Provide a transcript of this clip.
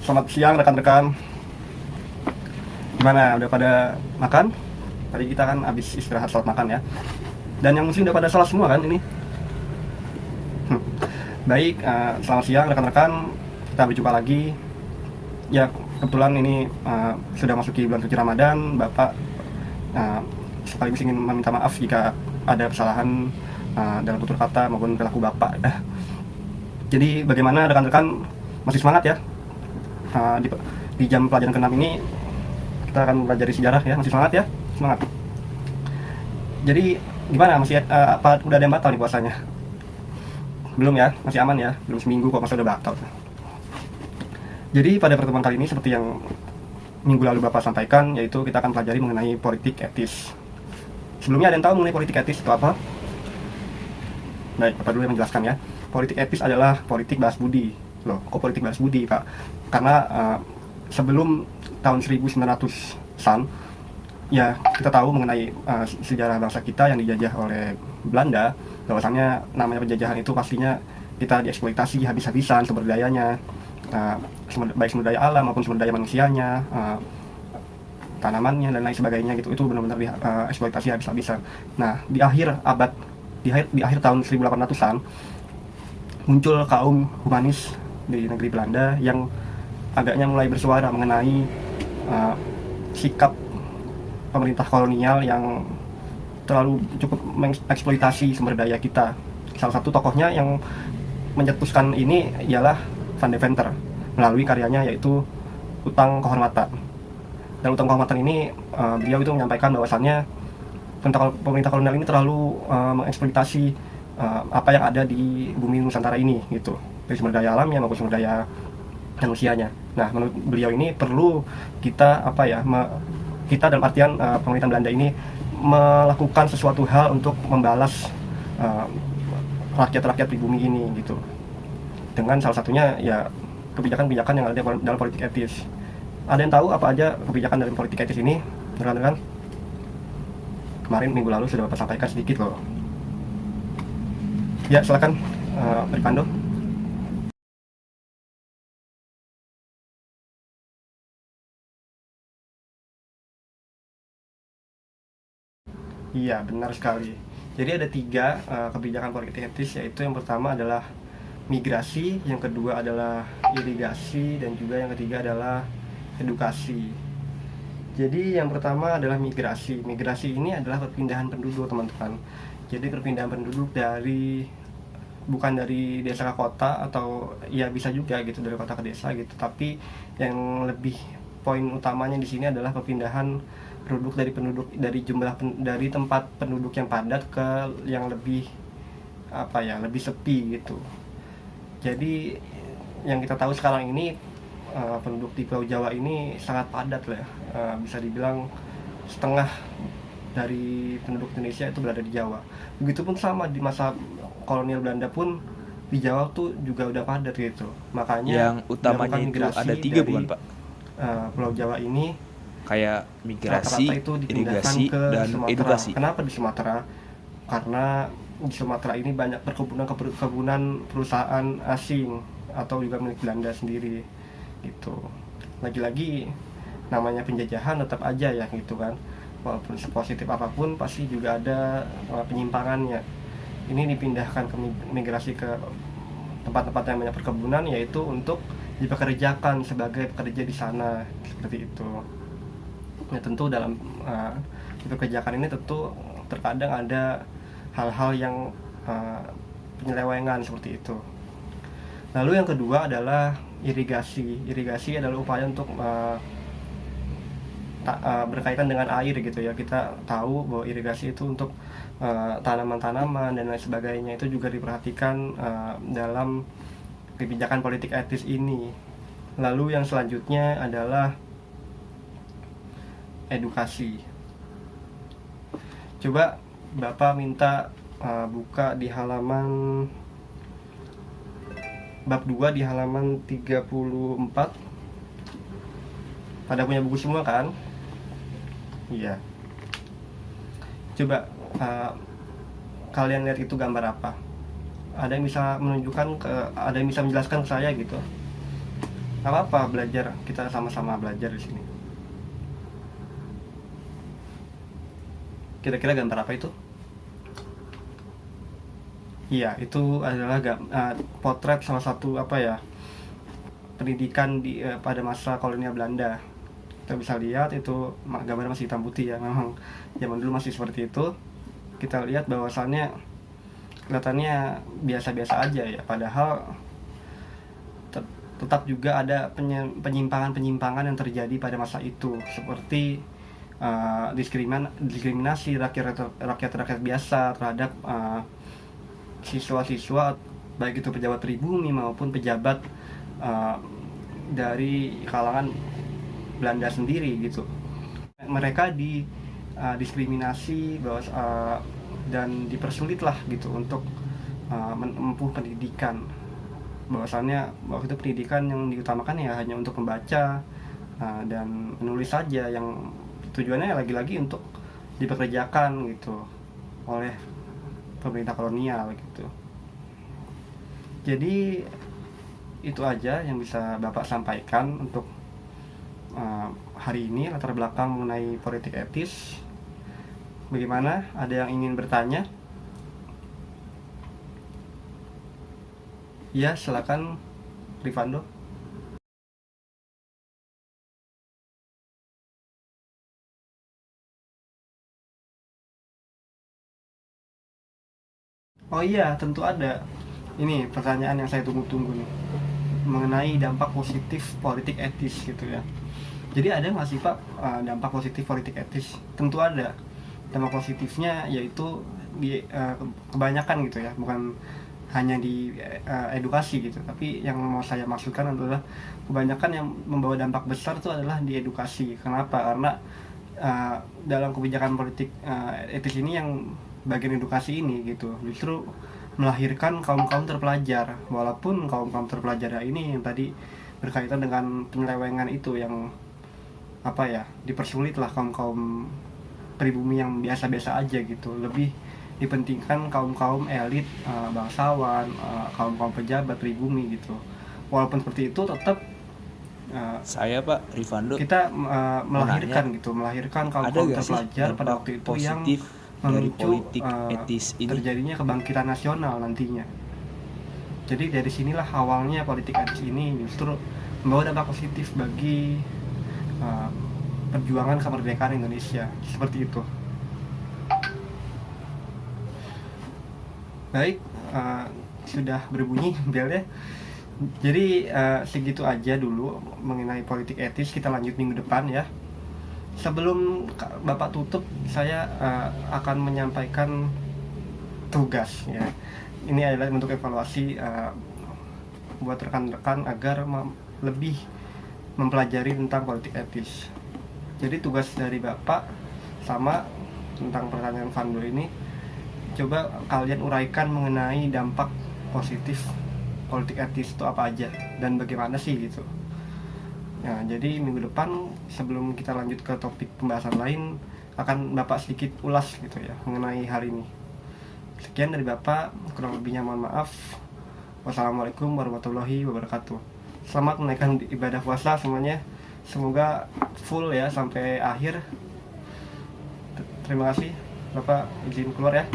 Selamat siang rekan-rekan. Gimana? Udah pada makan? Tadi kita kan habis istirahat salat makan ya. Dan yang muslim udah pada salat semua kan ini? Baik, selamat siang rekan-rekan. Kita berjumpa lagi. Ya, kebetulan ini sudah masuki bulan suci Ramadan. Bapak sekaligus ingin meminta maaf jika ada kesalahan dalam tutur kata maupun perilaku Bapak. Jadi bagaimana rekan-rekan, masih semangat ya? Di jam pelajaran ke-6 ini kita akan belajar sejarah ya, masih semangat ya? Semangat. Jadi gimana, masih apa udah ada yang batal nih puasanya? Belum ya, masih aman ya, belum seminggu kok masa udah batal. Jadi pada pertemuan kali ini seperti yang minggu lalu Bapak sampaikan, yaitu kita akan pelajari mengenai politik etis. Sebelumnya ada yang tahu mengenai politik etis itu apa? Baik, Bapak dulu yang menjelaskan ya. Politik etis adalah politik balas budi. Loh, kok politik balas budi, Pak? Karena sebelum tahun 1900-an, ya kita tahu mengenai sejarah bangsa kita yang dijajah oleh Belanda, bahwasannya namanya penjajahan itu pastinya kita dieksploitasi habis-habisan sumber dayanya, baik sumber daya alam maupun sumber daya manusianya, tanamannya dan lain sebagainya gitu. Itu benar-benar dieksploitasi habis-habisan. Nah, di akhir tahun 1800-an muncul kaum humanis di negeri Belanda yang agaknya mulai bersuara mengenai sikap pemerintah kolonial yang terlalu cukup mengeksploitasi sumber daya kita. Salah satu tokohnya yang mencetuskan ini ialah Van Deventer melalui karyanya yaitu Utang Kehormatan. Dan Utang Kehormatan ini beliau itu menyampaikan bahwasannya pemerintah kolonial ini terlalu mengeksploitasi apa yang ada di bumi Nusantara ini gitu, dari sumber daya alamnya maupun sumber daya manusianya. Nah, menurut beliau ini perlu kita kita dalam artian pemerintahan Belanda ini melakukan sesuatu hal untuk membalas rakyat-rakyat di bumi ini gitu. Dengan salah satunya ya kebijakan-kebijakan yang ada dalam politik etis. Ada yang tahu apa aja kebijakan dari politik etis ini, rekan-rekan? Kemarin minggu lalu sudah Bapak sampaikan sedikit loh. Ya, silakan Ripando. Iya, benar sekali. Jadi ada tiga kebijakan politik etis, yaitu yang pertama adalah migrasi, yang kedua adalah irigasi, dan juga yang ketiga adalah edukasi. Jadi yang pertama adalah migrasi. Migrasi ini adalah perpindahan penduduk, teman-teman. Jadi perpindahan penduduk bukan dari desa ke kota, atau ya bisa juga gitu dari kota ke desa gitu, tapi yang lebih poin utamanya di sini adalah perpindahan dari tempat penduduk yang padat ke yang lebih lebih sepi gitu. Jadi yang kita tahu sekarang ini penduduk di Pulau Jawa ini sangat padat lah ya. Bisa dibilang setengah dari penduduk Indonesia itu berada di Jawa. Begitupun sama di masa kolonial Belanda pun di Jawa tuh juga udah padat gitu. Makanya Yang utamanya dilakukan itu migrasi ada tiga dari bukan Pak? Pulau Jawa ini Kayak rata-rata migrasi, itu dipindahkan irigasi, ke dan Sumatera. edukasi. Kenapa di Sumatera? Karena di Sumatera ini banyak perkebunan perusahaan asing atau juga milik Belanda sendiri gitu. Lagi-lagi namanya penjajahan tetap aja ya gitu kan, walaupun sepositif apapun pasti juga ada penyimpangannya. Ini dipindahkan ke migrasi ke tempat-tempat yang banyak perkebunan, yaitu untuk dipekerjakan sebagai pekerja di sana, seperti itu. Nah, tentu dalam dipekerjakan ini tentu terkadang ada hal-hal yang penyelewengan seperti itu. Lalu yang kedua adalah irigasi. Irigasi adalah upaya untuk berkaitan dengan air gitu ya. Kita tahu bahwa irigasi itu untuk tanaman-tanaman dan lain sebagainya, itu juga diperhatikan dalam kebijakan politik etis ini. Lalu yang selanjutnya adalah edukasi. Coba Bapak minta buka di halaman bab 2 di halaman 34. Pada punya buku semua kan? Iya. Coba kalian lihat itu gambar apa? Ada yang bisa menunjukkan ada yang bisa menjelaskan ke saya gitu? Nggak apa-apa belajar, kita sama-sama belajar di sini. Kira-kira gambar apa itu? Iya, itu adalah potret salah satu apa ya, pendidikan pada masa kolonial Belanda. Kita bisa lihat itu gambar masih hitam putih ya, memang zaman dulu masih seperti itu. Kita lihat bahwasannya kelihatannya biasa-biasa aja ya, padahal tetap juga ada penyimpangan-penyimpangan yang terjadi pada masa itu, seperti diskriminasi rakyat biasa terhadap siswa-siswa, baik itu pejabat pribumi maupun pejabat dari kalangan Belanda sendiri gitu. Mereka diskriminasi dan dipersulit lah gitu untuk menempuh pendidikan. Bahwasannya waktu itu pendidikan yang diutamakan ya hanya untuk membaca dan menulis saja, yang tujuannya lagi-lagi untuk dipekerjakan gitu oleh pemerintah kolonial gitu. Jadi itu aja yang bisa Bapak sampaikan untuk hari ini, latar belakang mengenai politik etis. Bagaimana? Ada yang ingin bertanya? Ya, silakan Rifando. Oh iya, tentu ada. Ini pertanyaan yang saya tunggu-tunggu nih, mengenai dampak positif politik etis gitu ya. Jadi ada nggak sih Pak dampak positif politik etis? Tentu ada. Dampak positifnya yaitu kebanyakan gitu ya, bukan hanya di edukasi gitu, tapi yang mau saya maksudkan adalah kebanyakan yang membawa dampak besar itu adalah di edukasi. Kenapa? Karena dalam kebijakan politik etis ini, yang bagian edukasi ini gitu, justru melahirkan kaum-kaum terpelajar. Walaupun kaum-kaum terpelajar ini yang tadi berkaitan dengan penyelewengan itu, yang apa ya, dipersulit lah kaum-kaum pribumi yang biasa-biasa aja gitu. Lebih dipentingkan kaum-kaum elit, bangsawan, kaum-kaum pejabat pribumi gitu. Walaupun seperti itu, tetap saya Pak Rifando kita melahirkan kaum-kaum terpelajar pada waktu itu yang memicu terjadinya kebangkitan nasional nantinya. Jadi dari sinilah awalnya politik etis ini justru membawa dampak positif bagi perjuangan kemerdekaan Indonesia, seperti itu. Baik, sudah berbunyi belnya. Jadi segitu aja dulu mengenai politik etis. Kita lanjut minggu depan ya. Sebelum Bapak tutup, saya akan menyampaikan tugas ya. Ini adalah bentuk evaluasi buat rekan-rekan agar lebih mempelajari tentang politik etis. Jadi tugas dari Bapak sama tentang pertanyaan Fando ini, coba kalian uraikan mengenai dampak positif politik etis itu apa aja dan bagaimana sih gitu. Nah, jadi minggu depan sebelum kita lanjut ke topik pembahasan lain, akan Bapak sedikit ulas gitu ya mengenai hal ini. Sekian dari Bapak, kurang lebihnya mohon maaf. Wassalamualaikum warahmatullahi wabarakatuh. Selamat menaikkan ibadah puasa semuanya. Semoga full ya sampai akhir. Terima kasih. Bapak izin keluar ya.